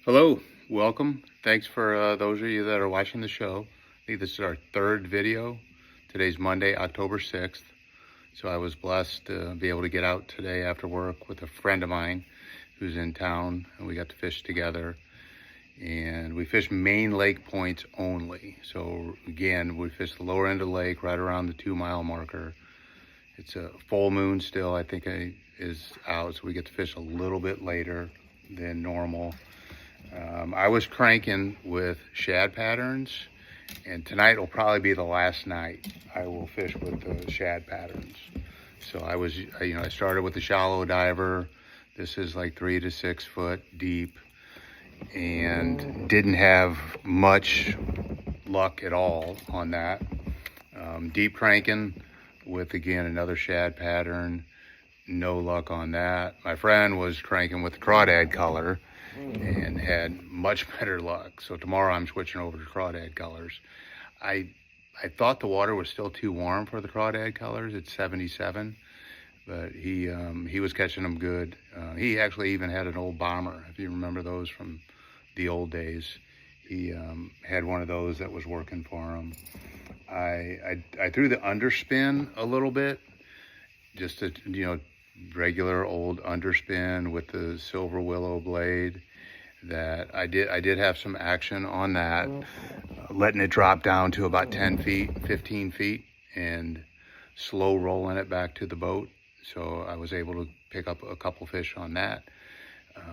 Hello, welcome. Thanks for those of you that are watching the show. I think this is our third video. Today's Monday, October 6th. So I was blessed to be able to get out today after work with a friend of mine who's in town, and we got to fish together. And we fished main lake points only. So again, we fished the lower end of the lake right around the 2-mile marker. It's a full moon still, I think is out, so we get to fish a little bit later than normal. I was cranking with shad patterns, and tonight will probably be the last night I will fish with the shad patterns. So I started with the shallow diver. This is like 3 to 6 foot deep, and didn't have much luck at all on that. Deep cranking with, again, another shad pattern. No luck on that. My friend was cranking with the crawdad color and had much better luck. So tomorrow I'm switching over to crawdad colors. I thought the water was still too warm for the crawdad colors. It's 77, but he was catching them good. He actually even had an old bomber, if you remember those from the old days. He had one of those that was working for him. I threw the underspin a little bit, just a regular old underspin with the silver willow blade. That I did have some action on that, letting it drop down to about 10 feet, 15 feet, and slow rolling it back to the boat. So I was able to pick up a couple fish on that.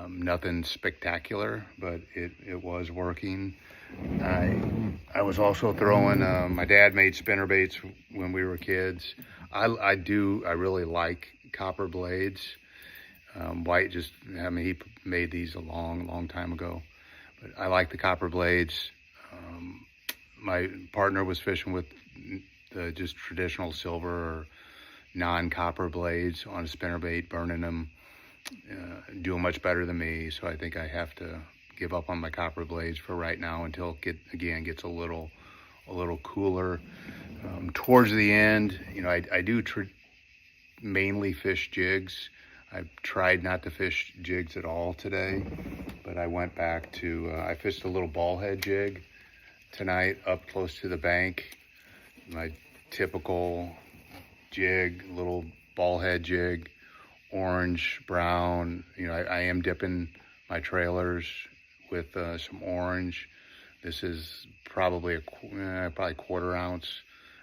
Nothing spectacular, but it was working. I was also throwing, my dad made spinner baits when we were kids. I really like copper blades. White he made these a long time ago, but I like the copper blades. My partner was fishing with the just traditional silver or non-copper blades on a spinnerbait, burning them, doing much better than me. So I think I have to give up on my copper blades for right now until it gets a little cooler. Towards the end, I do mainly fish jigs. I've tried not to fish jigs at all today, but I went back to, I fished a little ball head jig tonight up close to the bank. My typical jig, little ball head jig, orange, brown. I am dipping my trailers with some orange. This is probably probably 1/4 ounce.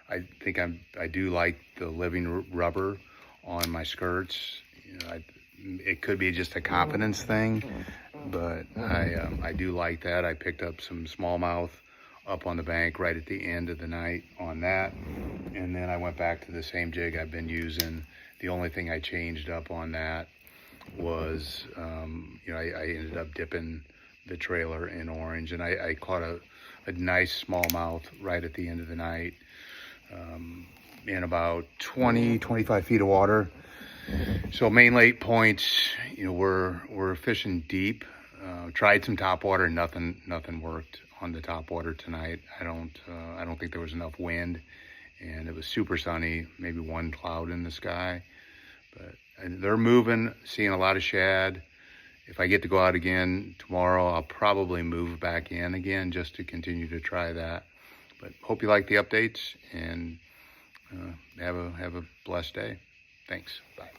I think I do like the living rubber on my skirts. It could be just a confidence thing, but I do like that. I picked up some smallmouth up on the bank right at the end of the night on that, and then I went back to the same jig I've been using. The only thing I changed up on that was I ended up dipping the trailer in orange, and I caught a nice smallmouth right at the end of the night, in about 20-25 feet of water. So main lake points, we're fishing deep. Tried some top water, nothing worked on the top water tonight. I don't think there was enough wind, and it was super sunny, maybe one cloud in the sky. But they're moving, seeing a lot of shad. If I get to go out again tomorrow, I'll probably move back in again just to continue to try that. But hope you like the updates, and have a blessed day. Thanks. Bye.